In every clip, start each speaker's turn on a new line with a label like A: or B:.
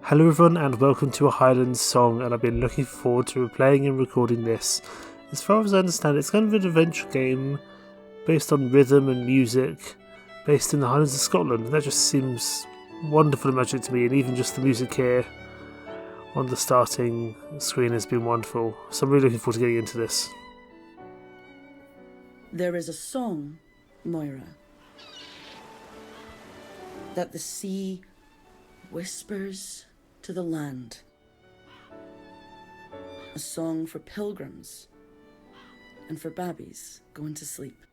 A: Hello everyone and welcome to a Highland Song, and I've been looking forward to replaying and recording this. As far as I understand, it's kind of an adventure game based on rhythm and music, based in the Highlands of Scotland. That just seems wonderful and magic to me, and even just the music here on the starting screen has been wonderful. So I'm really looking forward to getting into this.
B: There is a song, Moira, that the sea whispers to the land. A song for pilgrims and for babbies going to sleep.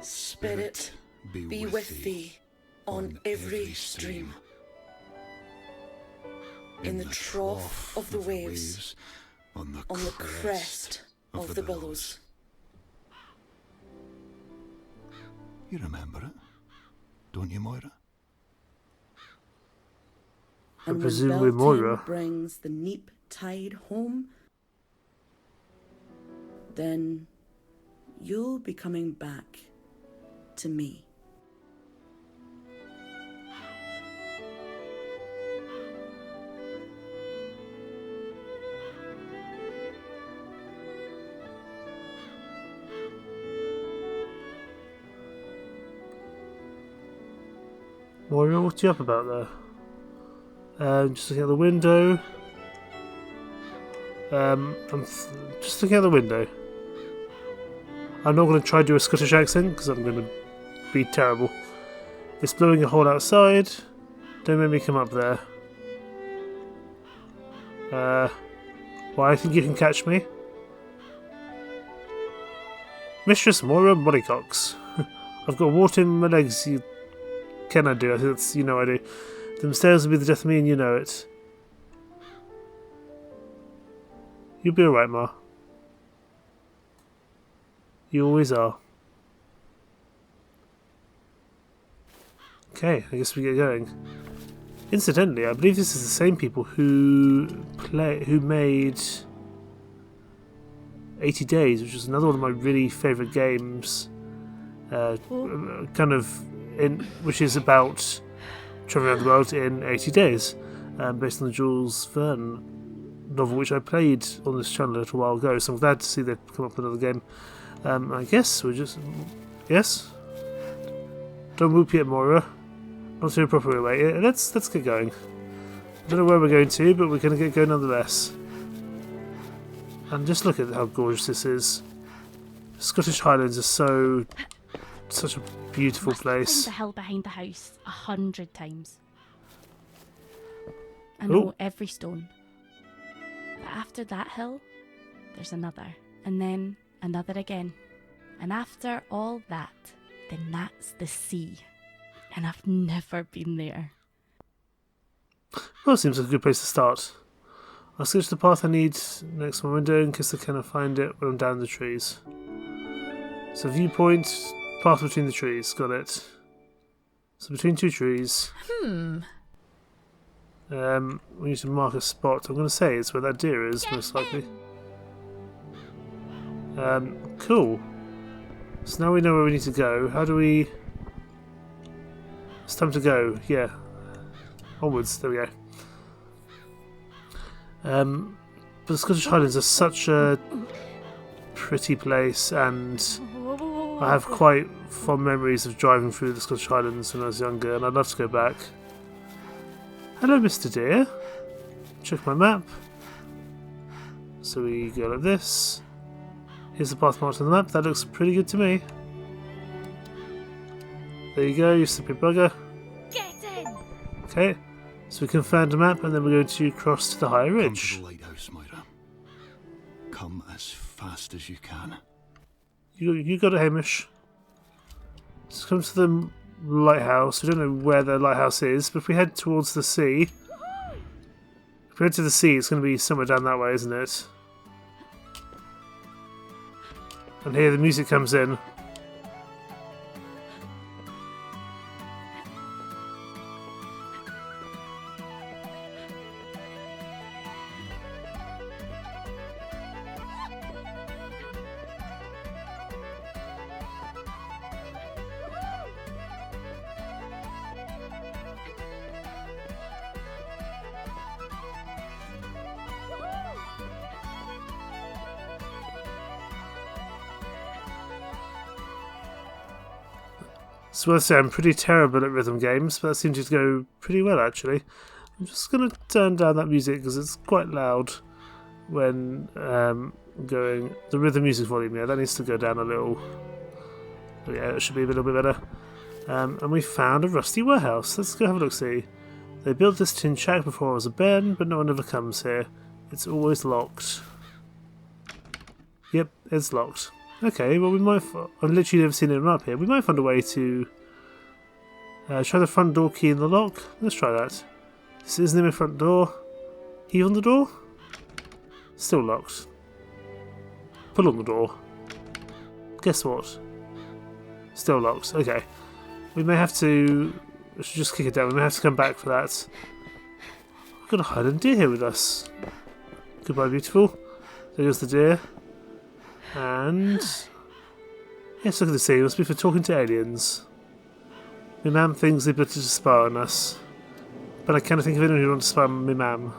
B: Spirit, be with thee on every stream. In the trough of the waves, on the crest of the billows.
C: You remember it, don't you, Moira?
B: And
A: presumably
B: when
A: Moira
B: Beltane brings the neap tide home, then you'll be coming back to me.
A: Moira, what are you up about there? Just looking out the window. I'm just looking out the window. I'm not going to try to do a Scottish accent because I'm going to be terrible. It's blowing a hole outside. Don't make me come up there. Well, I think you can catch me. Mistress Moira Mollycocks. I've got water in my legs. You can I do? I think that's, you know I do. Them stairs will be the death of me and you know it. You'll be alright, Ma. You always are. Okay, I guess we get going. Incidentally, I believe this is the same people who made 80 Days, which is another one of my really favourite games. Which is about travelling around the world in 80 days, based on the Jules Verne novel, which I played on this channel a little while ago, so I'm glad to see they've come up with another game. I guess we're just... Yes? Don't whoop yet, Moira. Not too proper way. Yeah, let's get going. I don't know where we're going to, but we're going to get going nonetheless. And just look at how gorgeous this is. Scottish Highlands are such a beautiful place.
D: The hill behind the house 100 times. I know every stone. But after that hill, there's another, and then another again. And after all that, then that's the sea. And I've never been there.
A: Well, it seems like a good place to start. I'll sketch the path I need next to my window in case I cannot find it when I'm down in the trees. So viewpoint, path between the trees, got it. So between two trees. We need to mark a spot. I'm going to say it's where that deer is, most likely. Cool. So now we know where we need to go. How do we... It's time to go, yeah. Onwards, there we go. But the Scottish Highlands are such a pretty place, and I have quite fond memories of driving through the Scottish Highlands when I was younger, and I'd love to go back. Hello, Mr. Deer. Check my map. So we go like this. Here's the path marked on the map. That looks pretty good to me. There you go, you stupid bugger.
D: Get in!
A: Okay, so we can find a map, and then we're going to cross to the higher ridge.
C: Come to the lighthouse, Moira. Come as fast as you can.
A: You got it, Hamish. Let's come to the lighthouse. We don't know where the lighthouse is, but if we head towards the sea... If we head to the sea, it's going to be somewhere down that way, isn't it? And here the music comes in. It's worth saying I'm pretty terrible at rhythm games, but that seems to go pretty well actually. I'm just going to turn down that music because it's quite loud when going. The rhythm music volume, yeah, that needs to go down a little. But yeah, it should be a little bit better. And we found a rusty warehouse. Let's go have a look-see. They built this tin shack before I was a bairn, but no one ever comes here. It's always locked. Yep, it's locked. Okay, well we might... I've literally never seen anyone up here. We might find a way to... try the front door key in the lock. Let's try that. This isn't my front door. Key on the door? Still locked. Pull on the door. Guess what? Still locked. Okay. We may have to... I should just kick it down. We may have to come back for that. We've got a Highland deer here with us. Goodbye, beautiful. There goes the deer. And... yes, look at this thing. It must be for talking to aliens. My mam thinks they better to spy on us. But I cannot think of anyone who wants to spy on my mam.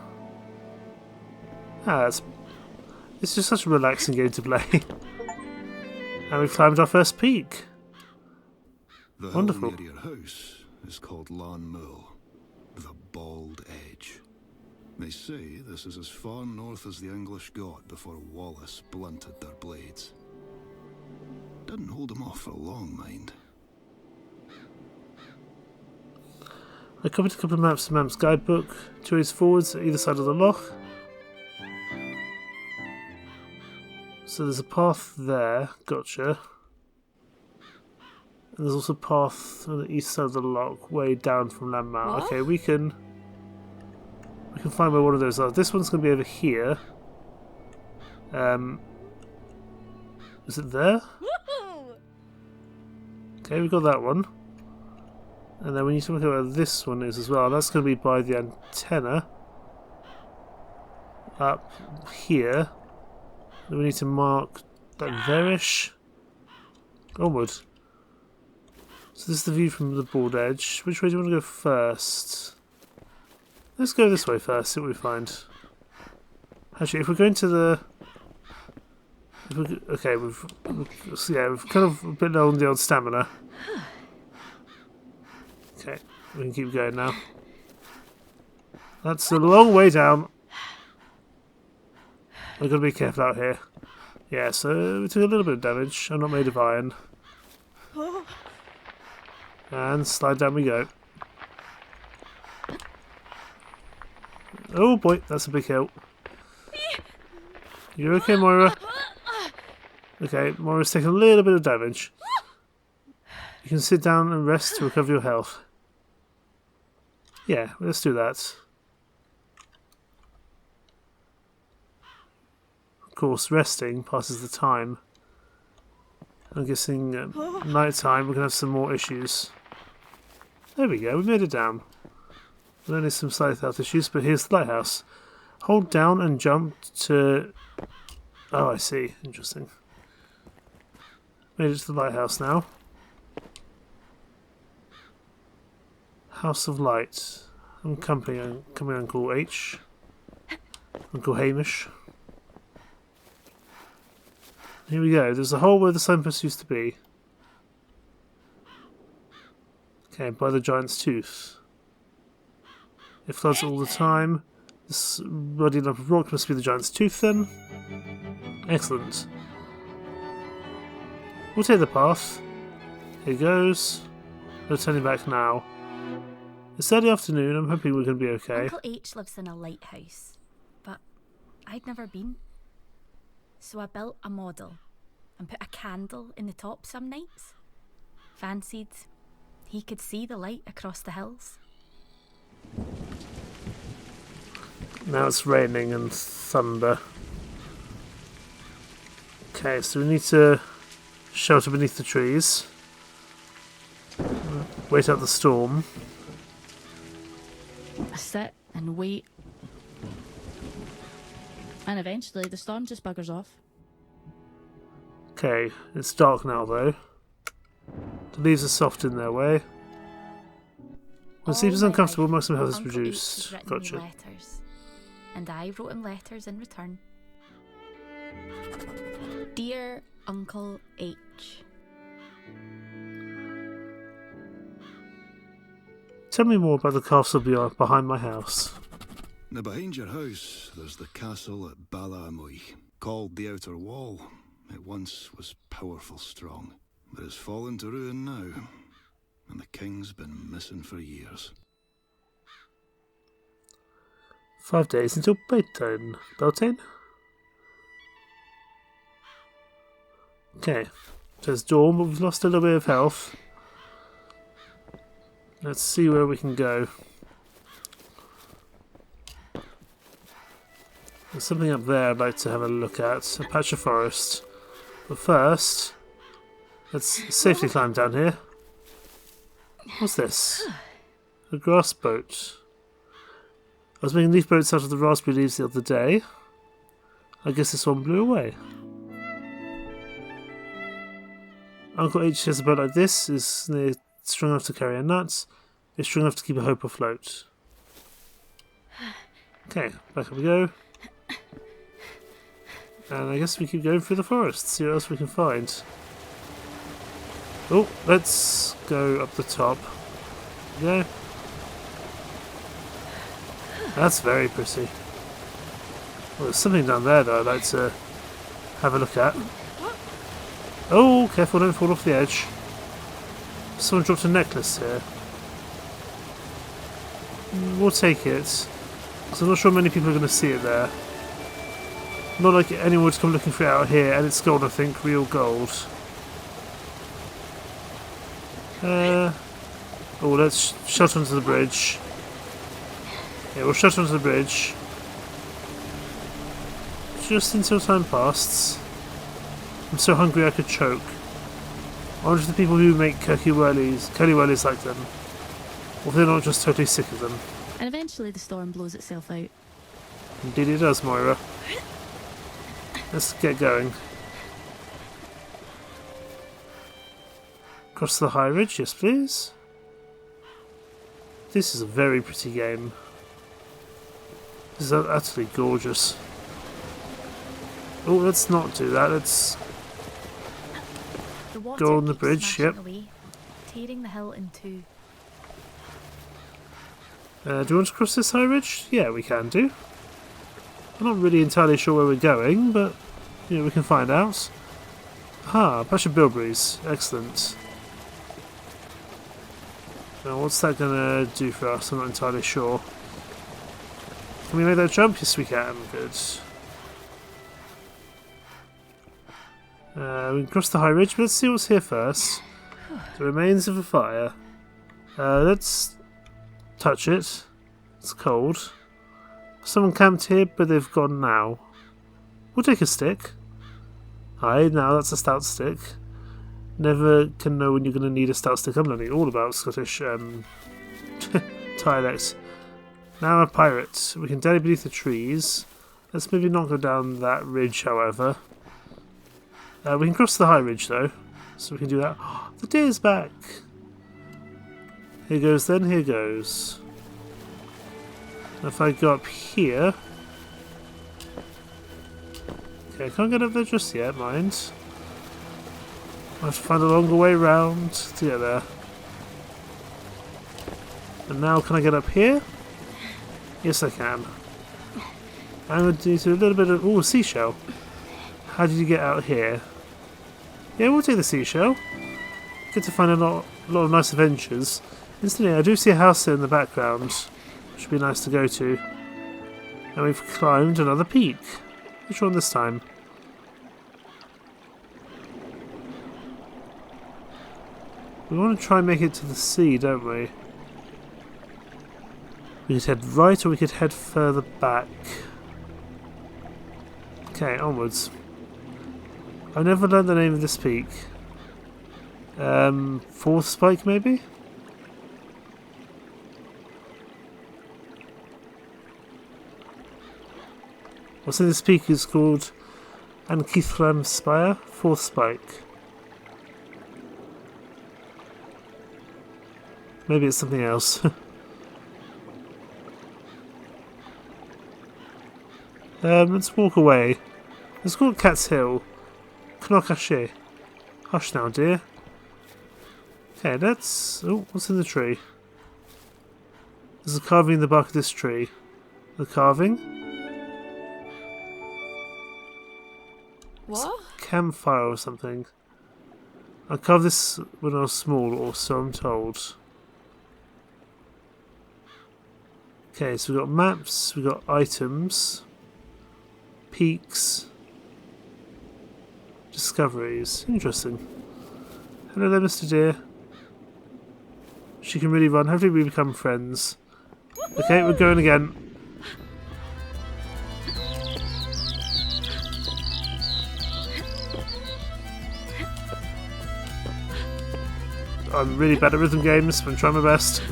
A: It's just such a relaxing game to play. And we've climbed our first peak.
C: The
A: Wonderful.
C: hill near your house is called Lan Mull, the Bald Edge. They say this is as far north as the English got before Wallace blunted their blades. Didn't hold them off for long, mind.
A: I copied a couple of maps from Mam's guidebook. 2 ways forwards at either side of the loch. So there's a path there. Gotcha. And there's also a path on the east side of the loch, way down from Landmount. Okay, we can find where one of those are. This one's going to be over here. Is it there? Okay, we got that one. And then we need to look at where this one is as well. That's going to be by the antenna. Up here. Then we need to mark like there-ish. Onward. So this is the view from the Bald Edge. Which way do you want to go first? Let's go this way first, see what we find. Actually, if we're going to the... okay, we've kind of a bit low on the old stamina. Okay, we can keep going now. That's a long way down. We've got to be careful out here. Yeah, so we took a little bit of damage. I'm not made of iron. And slide down we go. Oh boy, that's a big hill. You're okay, Moira? Okay, Moira's taking a little bit of damage. You can sit down and rest to recover your health. Yeah, let's do that. Of course, resting passes the time. I'm guessing night time we're going to have some more issues. There we go, we made it down. There only some slight health issues, but here's the lighthouse. Hold down and jump to... oh, I see. Interesting. Made it to the lighthouse now. House of Light. I'm coming Uncle H. Uncle Hamish. Here we go. There's a hole where the signpost used to be. Okay, by the giant's tooth. It floods all the time. This ruddy lump of rock must be the giant's tooth then. Excellent. We'll take the path. Here goes. No turning back now. It's early afternoon. I'm hoping we're going to be okay.
D: Uncle H lives in a lighthouse, but I'd never been. So I built a model and put a candle in the top some nights. Fancied he could see the light across the hills.
A: Now it's raining and thunder. Okay, so we need to shelter beneath the trees. Wait out the storm.
D: Sit and wait. And eventually the storm just buggers off.
A: Okay, it's dark now though. The leaves are soft in their way. When sleep is uncomfortable, maximum health is
D: Uncle H
A: reduced.
D: has written
A: Gotcha.
D: me letters, and I wrote him letters in return. Dear Uncle H.
A: tell me more about the castle behind my house.
C: Now, behind your house, there's the castle at Balamoy, called the Outer Wall. It once was powerful strong, but it's fallen to ruin now, and the king's been missing for years.
A: 5 days until Beltane. Beltane? Okay. So it's dawn, but we've lost a little bit of health. Let's see where we can go. There's something up there I'd like to have a look at. A patch of forest. But first, let's safely climb down here. What's this? A grass boat. I was making leaf boats out of the raspberry leaves the other day. I guess this one blew away. Uncle H says a boat like this is strong enough to carry a nut. It's strong enough to keep a hope afloat. Okay, back up we go. And I guess we keep going through the forest, see what else we can find. Oh, let's go up the top. There we go. That's very pretty. Well, there's something down there that I'd like to have a look at. Oh, careful, don't fall off the edge. Someone dropped a necklace here. We'll take it. Because I'm not sure many people are going to see it there. Not like anyone would come looking for it out here, and it's gold, I think, real gold. Oh, let's shut onto the bridge. Yeah, we'll shut onto the bridge. Just until time passes. I'm so hungry I could choke. I wonder if the people who make curly whirlies like them, or if they're not just totally sick of them.
D: And eventually the storm blows itself out.
A: Indeed it does, Moira. Let's get going. Across the high ridge, yes please. This is a very pretty game. This is utterly gorgeous. Oh, let's not do that. Let's go on the bridge. Yep.
D: Away, tearing the hill in two.
A: Do you want to cross this high ridge? Yeah, we can do. I'm not really entirely sure where we're going, but you know, we can find out. Ah, a patch of bilberries. Excellent. Now, what's that going to do for us? I'm not entirely sure. Can we make that jump? Yes, we can. Good. We can cross the high ridge, but let's see what's here first. The remains of a fire. Let's touch it. It's cold. Someone camped here, but they've gone now. We'll take a stick. Aye, now that's a stout stick. Never can know when you're going to need a stout stick. I'm learning all about Scottish dialects. Now I'm a pirate. We can dally beneath the trees. Let's maybe not go down that ridge, however. We can cross the high ridge, though. So we can do that. The deer's back! Here goes then, here goes. If I go up here... Okay, I can't get up there just yet, mind. I have to find a longer way round to get there. And now can I get up here? Yes I can. I'm going to do a little bit of... Ooh, a seashell. How did you get out here? Yeah, we'll take the seashell. Get to find a lot of nice adventures. Instantly, I do see a house there in the background, which would be nice to go to. And we've climbed another peak. Which one this time? We want to try and make it to the sea, don't we? We could head right or we could head further back. Okay, onwards. I've never learned the name of this peak. Fourth Spike, maybe? What's in this peak is called Huithril Spire, Fourth Spike. Maybe it's something else. Let's walk away. It's called Cat's Hill. Knock-a-shay. Hush now, dear. Okay, let's... Oh, what's in the tree? There's a carving in the bark of this tree. The carving?
B: What?
A: Campfire or something. I carved this when I was small, or so I'm told. Okay, so we've got maps, we've got items, peaks, discoveries. Interesting. Hello there, Mr. Deer. She can really run. Hopefully we become friends. Okay, we're going again. I'm really bad at rhythm games, but I'm trying my best.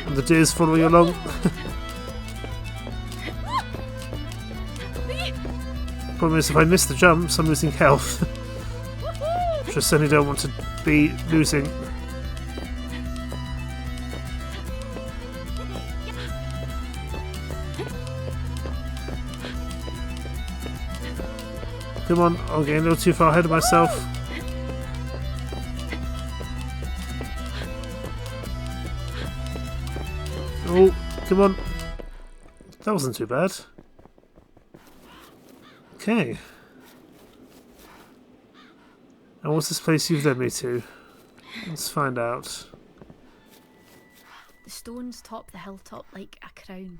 A: And the deer's following along. Problem is, if I miss the jumps, I'm losing health. Which I certainly don't want to be losing. Come on, I'm getting a little too far ahead of myself. Oh, come on. That wasn't too bad. Okay. And what's this place you've led me to? Let's find out.
D: The stones top the hilltop like a crown.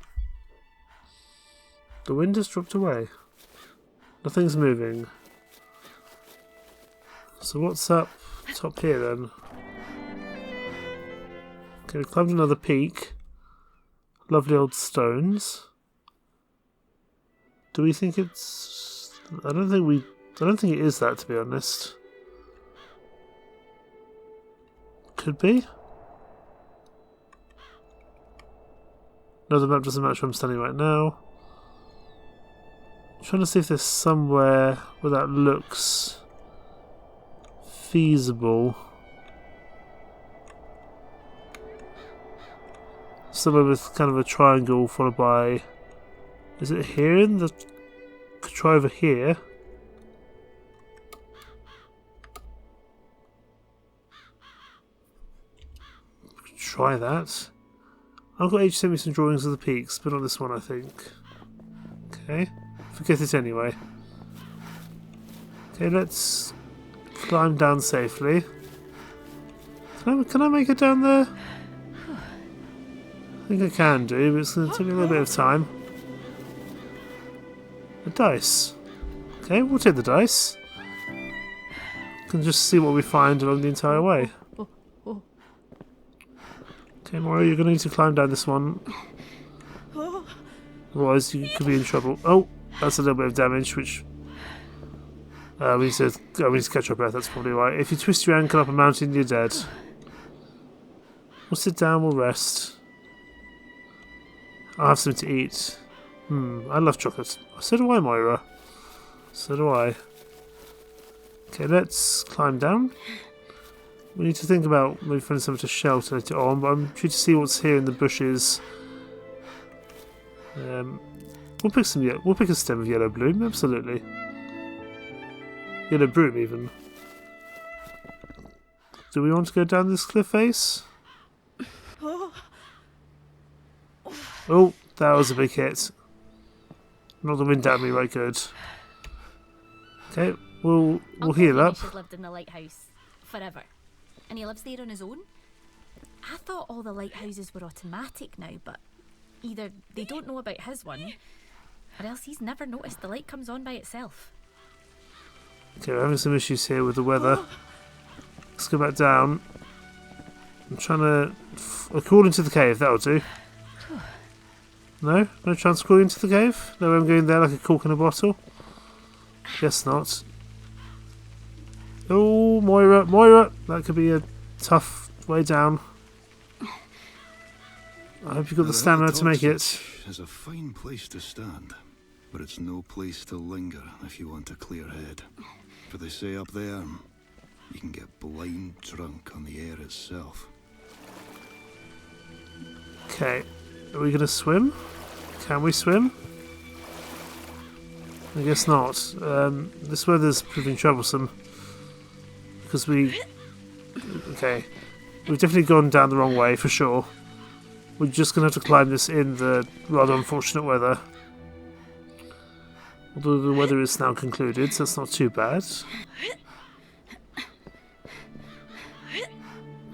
A: The wind has dropped away. Nothing's moving. So what's up top here then? Okay, we climbed another peak. Lovely old stones. Do we think it's... I don't think it is that, to be honest. Could be. No, the map doesn't match where I'm standing right now. I'm trying to see if there's somewhere where that looks feasible. Somewhere with kind of a triangle followed by... Is it here in the... Could try over here. Try that. I've got H sent me some drawings of the peaks, but not this one, I think. Okay. Forget it anyway. Okay, let's climb down safely. Can I make it down there? I think I can do, but it's going to take me a little bit of time. A dice. Okay, we'll take the dice. Can just see what we find along the entire way. Okay, Mario, you're going to need to climb down this one. Otherwise, you could be in trouble. Oh, that's a little bit of damage, which... we need to catch our breath, that's probably why. If you twist your ankle up a mountain, you're dead. We'll sit down, we'll rest. I'll have something to eat. I love chocolate. So do I, Moira. So do I. Okay, let's climb down. We need to think about maybe finding something to shelter later on, but I'm trying to see what's here in the bushes. We'll pick some. We'll pick a stem of yellow bloom, absolutely. Yellow broom, even. Do we want to go down this cliff face? Oh, that was a big hit. Knocked the wind out of me right good. Okay, we'll heal up.
D: Hamish has lived in the lighthouse forever, and he lives there on his own. I thought all the lighthouses were automatic now, but either they don't know about his one, or else he's never noticed the light comes on by itself.
A: Okay, we're having some issues here with the weather. Let's go back down. I'm trying to... crawl into the cave, that'll do. No? No chance of crawling into the cave? No, I'm going there like a cork in a bottle? Guess not. Oh, Moira! Moira! That could be a tough way down. I hope you've got the stamina to make it.
C: It's a fine place to stand, but it's no place to linger if you want a clear head. For they say up there, you can get blind drunk on the air itself.
A: Okay, are we going to swim? Can we swim? I guess not. This weather's proving troublesome. Because we... Okay. We've definitely gone down the wrong way, for sure. We're just going to have to climb this in the rather unfortunate weather. Although the weather is now concluded, so that's not too bad.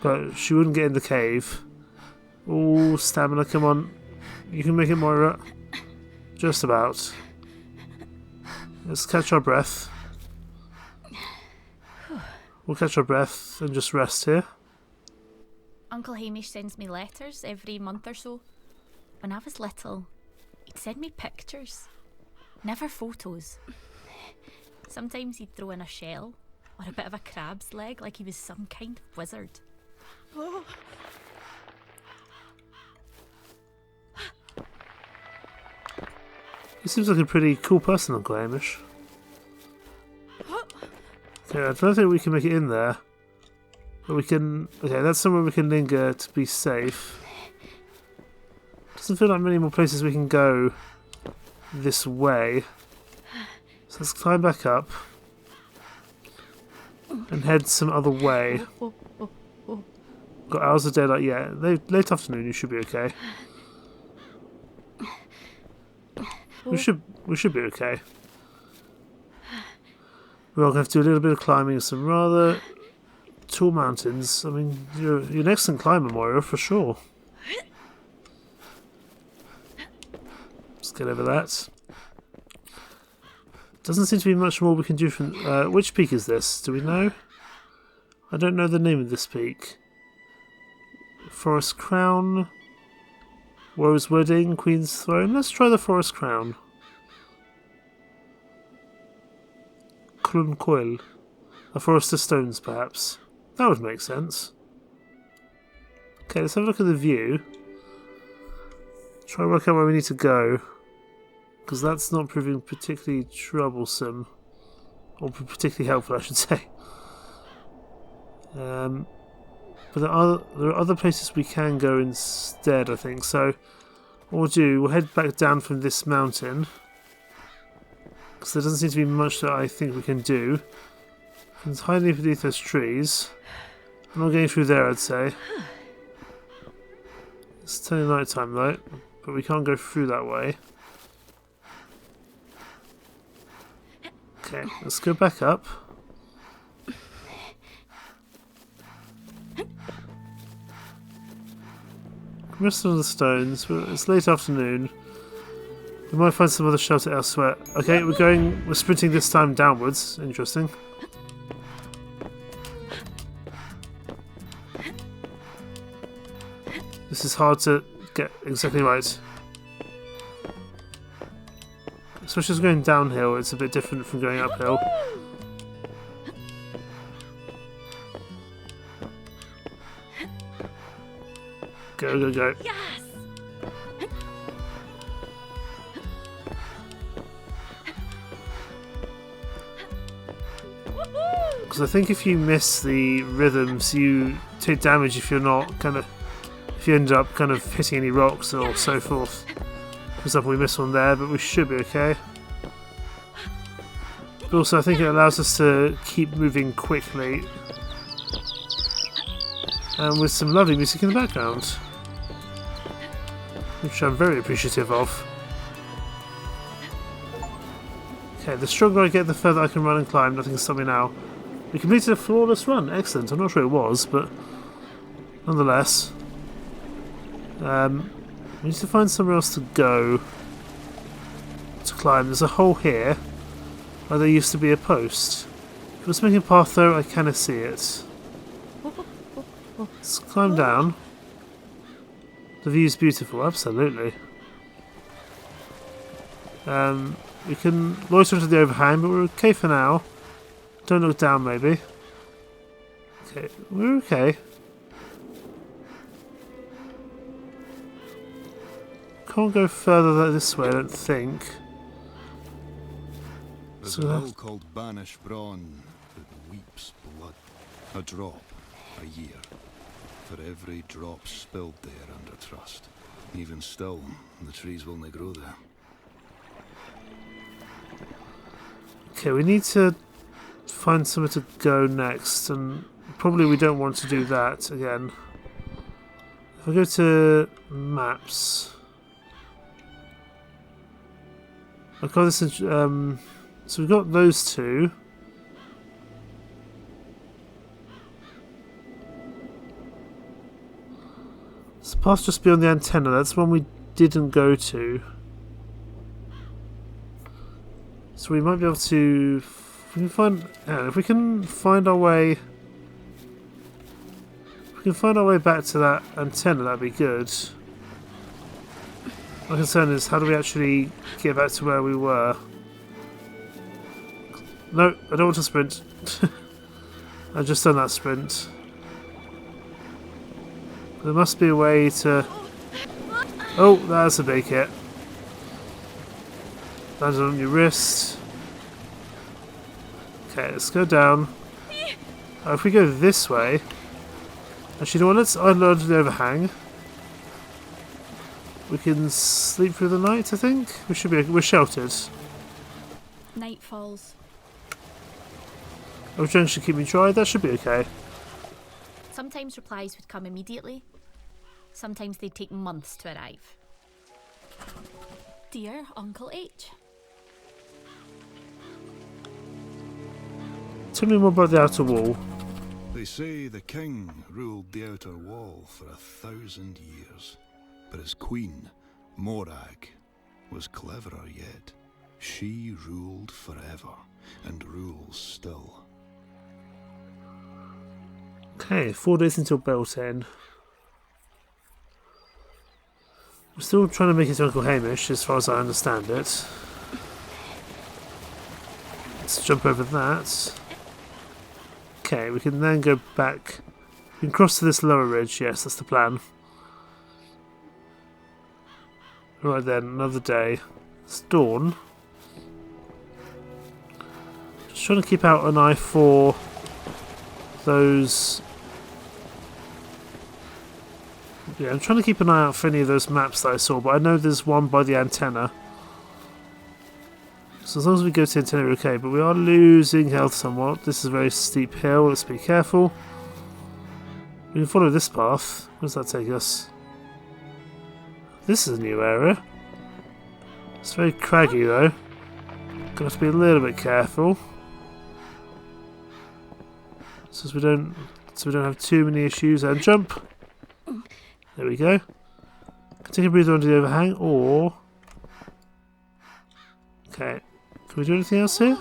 A: But she wouldn't get in the cave. Oh, stamina, come on. You can make it, Moira. Just about. Let's catch our breath. We'll catch our breath and just rest here.
D: Uncle Hamish sends me letters every month or so. When I was little, he'd send me pictures. Never photos. Sometimes he'd throw in a shell or a bit of a crab's leg like he was some kind of wizard.
A: He seems like a pretty cool person, Uncle Hamish. Okay, I don't think we can make it in there. But we can... Okay, that's somewhere we can linger to be safe. Doesn't feel like many more places we can go this way. So let's climb back up. And head some other way. Got hours of daylight, yeah. Late afternoon, you should be okay. We should be okay. We're all going to have to do a little bit of climbing of some rather tall mountains. I mean, you're an excellent climber, Moira, for sure. Let's get over that. Doesn't seem to be much more we can do from... which peak is this? Do we know? I don't know the name of this peak. Forest Crown... Rose Wedding, Queen's Throne. Let's try the Forest Crown. Clun Coil. A Forest of Stones, perhaps. That would make sense. Okay, let's have a look at the view. Try and work out where we need to go. Because that's not proving particularly troublesome. Or particularly helpful, I should say. But there are other places we can go instead, I think. So, what we'll head back down from this mountain. Because there doesn't seem to be much that I think we can do. It's hiding beneath those trees. I'm not getting through there, I'd say. It's turning night time though, but we can't go through that way. Okay, let's go back up. Rest on the stones, but it's late afternoon. We might find some other shelter elsewhere. Okay, we're sprinting this time downwards. Interesting. This is hard to get exactly right. Especially as going downhill, it's a bit different from going uphill. Go, go, go.
D: Yes!
A: Because I think if you miss the rhythms, you take damage if you're not if you end up kind of hitting any rocks or so forth. For example, we missed one there, but we should be okay. But also, I think it allows us to keep moving quickly. And with some lovely music in the background. Which I'm very appreciative of. Okay, the stronger I get, the further I can run and climb. Nothing can stop me now. We completed a flawless run. Excellent. I'm not sure it was, but nonetheless. We need to find somewhere else to go to climb. There's a hole here where there used to be a post. If I was making a path though, I cannot see it. Let's climb down. The view's beautiful, absolutely. We can loiter into the overhang, but we're okay for now. Don't look down, maybe. Okay, we're okay. Can't go further this way, I don't think.
C: There's
A: So
C: a hill called Banish Brawn that weeps blood. A drop a year. For every drop spilled there under trust. Even still, the trees will not grow there.
A: Okay, we need to find somewhere to go next, and probably we don't want to do that again. If I go to maps, I've got this. So we've got those two. It's the path just beyond the antenna. That's one we didn't go to. So we might be able to. If we can find our way. If we can find our way back to that antenna, that'd be good. My concern is, how do we actually get back to where we were? No, I don't want to sprint. I've just done that sprint. There must be a way to... Oh, that's a big hit. Landed on your wrist. Okay, let's go down. If we go this way... Actually, you know what? Let's unload the overhang. We can sleep through the night, I think. We're sheltered.
D: Night falls.
A: I was trying to keep me dry. That should be okay.
E: Sometimes replies would come immediately. Sometimes they'd take months to arrive.
D: Dear Uncle H.
A: Tell me more about the outer wall.
C: They say the king ruled the outer wall for 1,000 years. But his queen, Morag, was cleverer yet. She ruled forever, and rules still.
A: Okay, 4 days until Beltane. We're still trying to make it to Uncle Hamish, as far as I understand it. Let's jump over that. Okay, we can then go back. We can cross to this lower ridge, yes, that's the plan. Right then, another day. It's dawn. Just trying to keep out an eye for those... Yeah, I'm trying to keep an eye out for any of those maps that I saw, but I know there's one by the antenna. So as long as we go to the antenna, we're okay, but we are losing health somewhat. This is a very steep hill, let's be careful. We can follow this path. Where does that take us? This is a new area. It's very craggy though. Gonna have to be a little bit careful. So we don't have too many issues. And jump! There we go. Take a breather under the overhang, or... Okay. Can we do anything else here?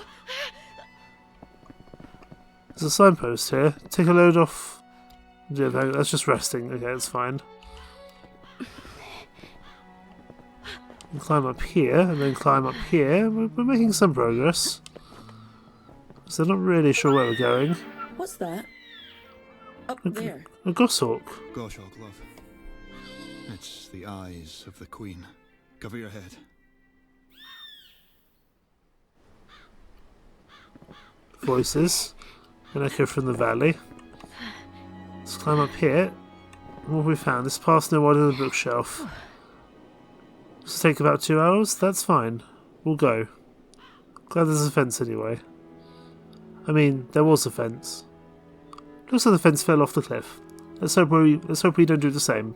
A: There's a signpost here. Take a load off the overhang. That's just resting. Okay, that's fine. And climb up here, and then climb up here. We're making some progress. So I'm not really sure where we're going.
B: What's that? Up there.
A: A goshawk.
C: Goshawk, love. It's the eyes of the queen. Cover your head.
A: Voices. An echo from the valley. Let's climb up here. What have we found? This path's no wider than the bookshelf. This will take about 2 hours. That's fine. We'll go. Glad there's a fence anyway. I mean, there was a fence. Looks like the fence fell off the cliff. Let's hope we don't do the same.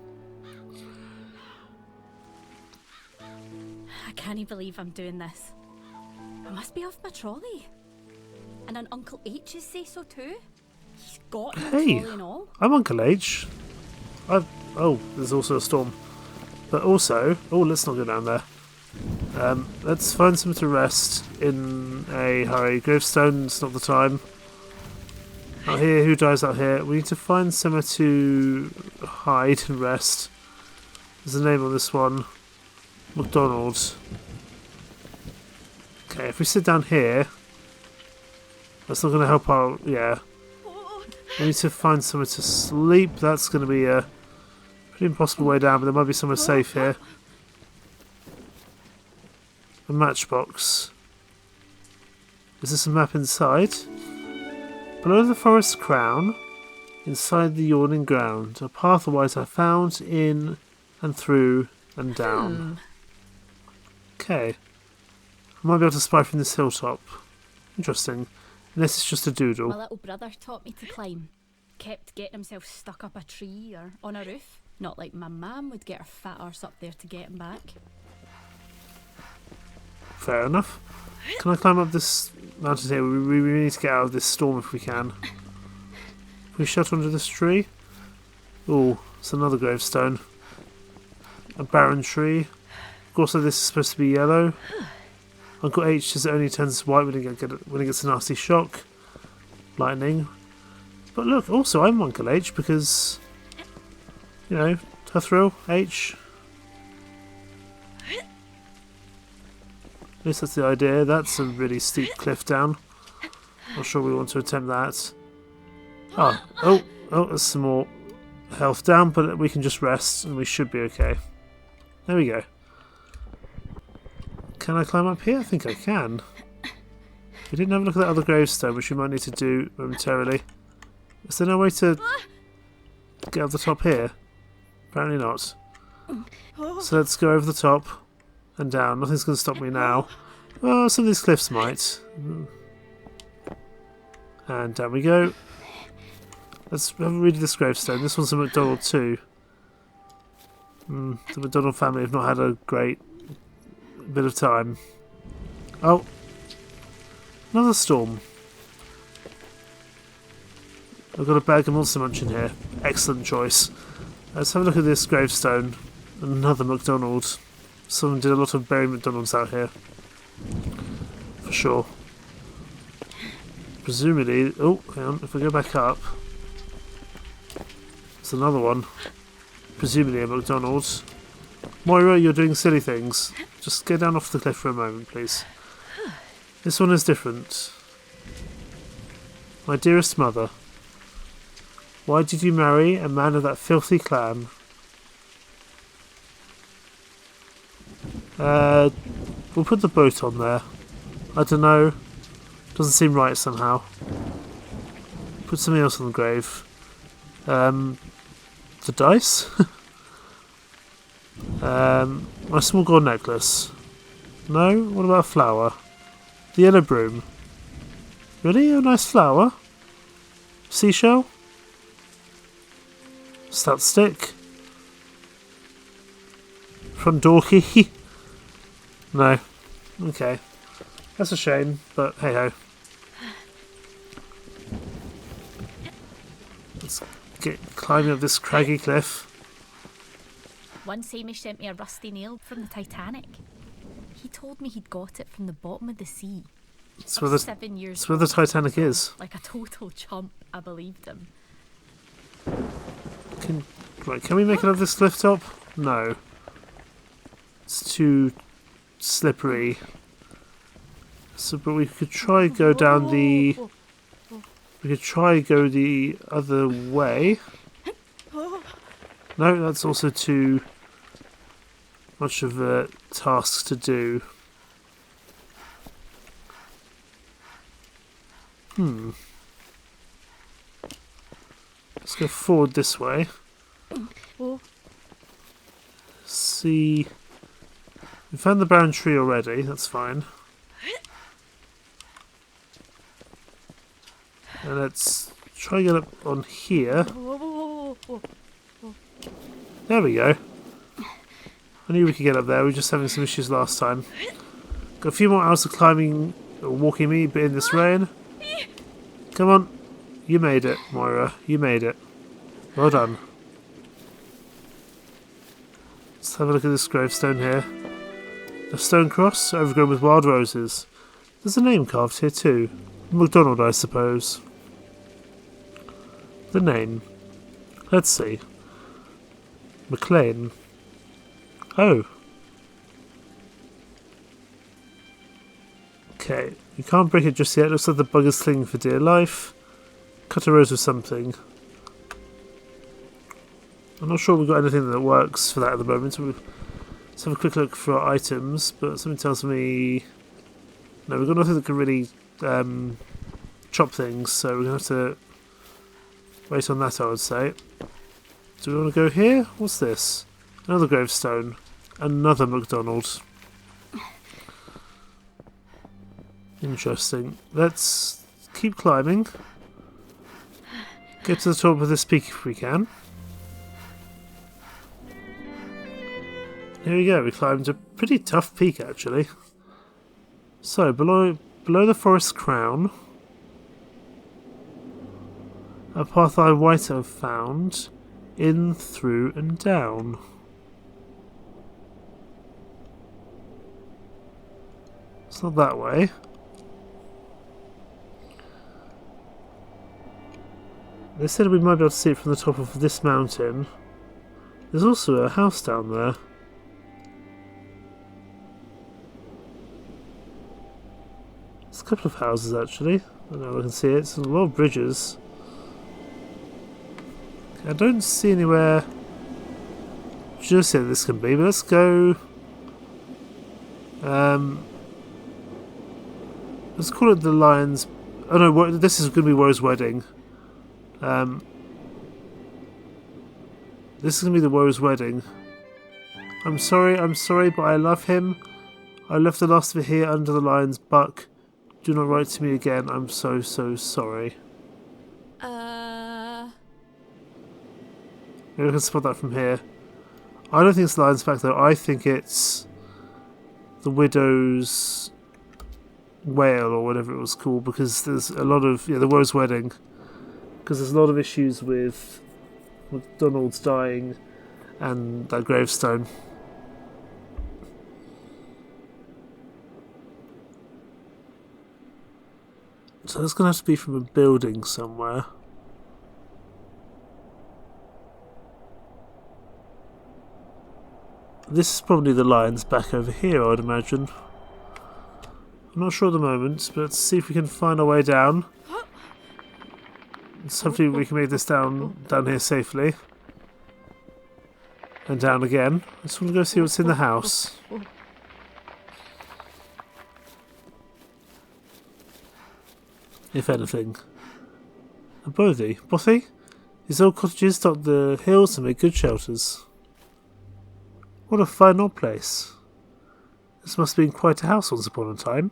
D: I can't believe I'm doing this. I must be off my trolley. And an Uncle H's say so too. He's got no
A: Hey,
D: trolley and all.
A: I'm Uncle H. Oh, there's also a storm. But also, let's not go down there. Let's find somewhere to rest in a hurry. Gravestone's not the time. Out here, who dies out here? We need to find somewhere to hide and rest. There's a name on this one. McDonald's. Okay, if we sit down here, that's not going to help our... Yeah. We need to find somewhere to sleep. That's going to be a pretty impossible way down, but there might be somewhere safe here. A matchbox. Is this a map inside? Below the forest crown, inside the yawning ground, a pathway I found in and through and down. Okay. I might be able to spy from this hilltop. Interesting. Unless it's just a doodle.
E: My little brother taught me to climb. Kept getting himself stuck up a tree or on a roof. Not like my mum would get her fat arse up there to get him back.
A: Fair enough. Can I climb up this mountain here? We need to get out of this storm if we can. Can we shelter under this tree? Oh, it's another gravestone. A barren tree. Also, this is supposed to be yellow. Uncle H says it only turns white when it gets a nasty shock. Lightning. But look, also I'm Uncle H because, you know, Huithril, H. At least that's the idea. That's a really steep cliff down. Not sure we want to attempt that. Oh, there's some more health down, but we can just rest and we should be okay. There we go. Can I climb up here? I think I can. We didn't have a look at that other gravestone, which we might need to do momentarily. Is there no way to get up the top here? Apparently not. So let's go over the top and down. Nothing's going to stop me now. Well, some of these cliffs might. And down we go. Let's have a read of this gravestone. This one's a MacDonald too. The MacDonald family have not had a great bit of time. Oh, another storm. I've got a bag of Monster Munch in here. Excellent choice. Let's have a look at this gravestone. Another MacDonald. Someone did a lot of buried MacDonalds out here. For sure. Presumably... Oh, hang on. If we go back up... There's another one. Presumably a MacDonald's. Moira, you're doing silly things. Just go down off the cliff for a moment, please. This one is different. My dearest mother, why did you marry a man of that filthy clan? We'll put the boat on there. I don't know. Doesn't seem right somehow. Put something else on the grave. The dice? My small gold necklace. No? What about a flower? The yellow broom. Really? A nice flower? Seashell? Stout stick? Front door key? No. Okay. That's a shame, but hey ho. Let's get climbing up this craggy cliff.
E: Once Hamish sent me a rusty nail from the Titanic. He told me he'd got it from the bottom of the sea.
A: It's where the
E: 7 years
A: it's where the Titanic is.
E: Like a total chump, I believed him.
A: Can we make it up this cliff top? No. It's too slippery. So, but we could try go down the... We could try go the other way. No, that's also too much of a task to do. Let's go forward this way. See... We found the barren tree already, that's fine. And let's try and get up on here. There we go. I knew we could get up there, we were just having some issues last time. Got a few more hours of climbing or walking me, but in this rain. Come on. You made it, Moira. You made it. Well done. Let's have a look at this gravestone here. A stone cross overgrown with wild roses. There's a name carved here too. MacDonald, I suppose. The name. Let's see. McLean. Oh. Okay. You can't break it just yet. Looks like the bug is clinging for dear life. Cut a rose with something. I'm not sure we've got anything that works for that at the moment. Let's have a quick look for our items, but something tells me... No, we've got nothing that can really chop things, so we're going to have to wait on that, I would say. Do we want to go here? What's this? Another gravestone. Another MacDonald. Interesting. Let's keep climbing. Get to the top of this peak if we can. Here we go, we climbed a pretty tough peak actually. So, below the forest crown, a path I might have found, in, through and down. It's not that way. They said we might be able to see it from the top of this mountain. There's also a house down there. There's a couple of houses actually. I don't know if I can see it. There's a lot of bridges. I don't see anywhere just yet this can be, but let's go. Let's call it the Lions. Oh no, this is going to be Woe's wedding. This is going to be the Woe's wedding. I'm sorry, but I love him. I left the last of it here under the lion's buck. Do not write to me again. I'm so sorry. Maybe I can spot that from here. I don't think it's the lion's back though. I think it's the widow's wail or whatever it was called, because there's a lot of the Woe's wedding. Because there's a lot of issues with MacDonald's dying and that gravestone. So that's going to have to be from a building somewhere. This is probably the lion's back over here, I would imagine. I'm not sure at the moment, but let's see if we can find our way down. So hopefully we can make this down here safely. And down again. I just want to go see what's in the house. If anything. A bothy? These old cottages dot the hills and make good shelters. What a fine old place. This must have been quite a house once upon a time.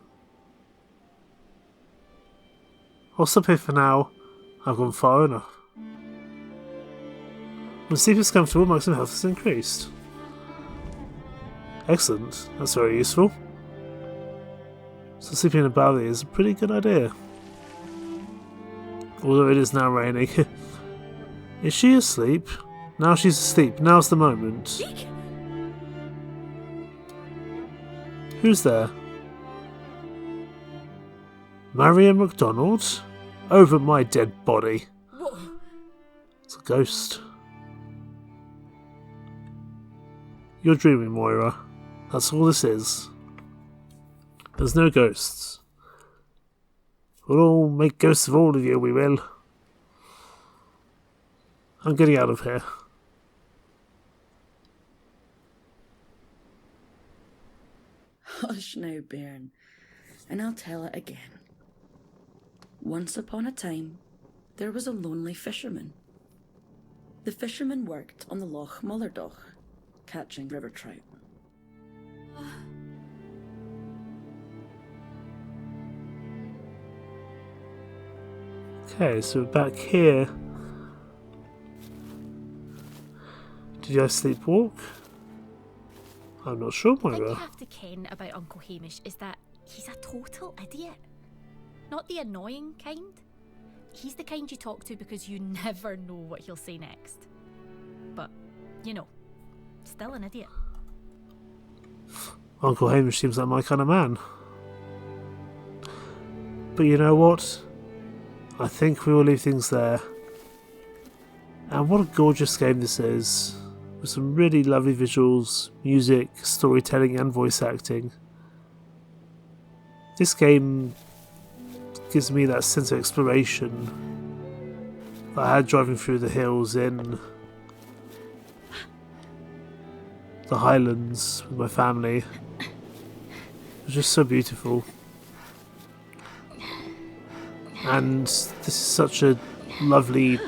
A: I'll stop here for now. I've gone far enough. When sleep is comfortable, maximum health is increased. Excellent. That's very useful. So sleeping in a valley is a pretty good idea. Although it is now raining. Is she asleep? Now she's asleep. Now's the moment. Who's there? Marion MacDonald? Over my dead body. It's a ghost. You're dreaming, Moira. That's all this is. There's no ghosts. We'll all make ghosts of all of you, we will. I'm getting out of here.
B: Hush now, bairn, and I'll tell it again. Once upon a time, there was a lonely fisherman. The fisherman worked on the Loch Mullerdoch, catching river trout.
A: Okay, so back here. Did you guys sleepwalk? I'm not sure,
E: What you
A: Moira.
E: have to ken about Uncle Hamish is that he's a total idiot. Not the annoying kind. He's the kind you talk to because you never know what he'll say next. But, you know, still an idiot.
A: Uncle Hamish seems like my kind of man. But you know what? I think we will leave things there. And what a gorgeous game this is. With some really lovely visuals, music, storytelling and voice acting. This game gives me that sense of exploration that I had driving through the hills in the Highlands with my family. It was just so beautiful. And this is such a lovely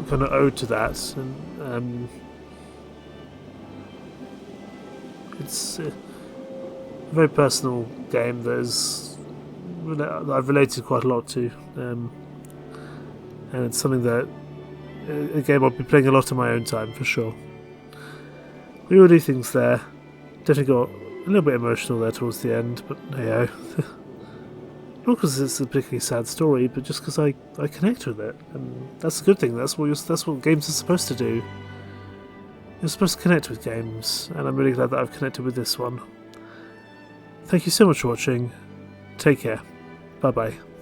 A: kind of ode to that, and it's a very personal game that I've related quite a lot to, and it's something that a game I'll be playing a lot in my own time for sure. We all do things there. Definitely got a little bit emotional there towards the end, but hey-ho. Not because it's a particularly sad story, but just because I connect with it, and that's a good thing. That's what games are supposed to do. You're supposed to connect with games, and I'm really glad that I've connected with this one. Thank you so much for watching. Take care. Bye bye.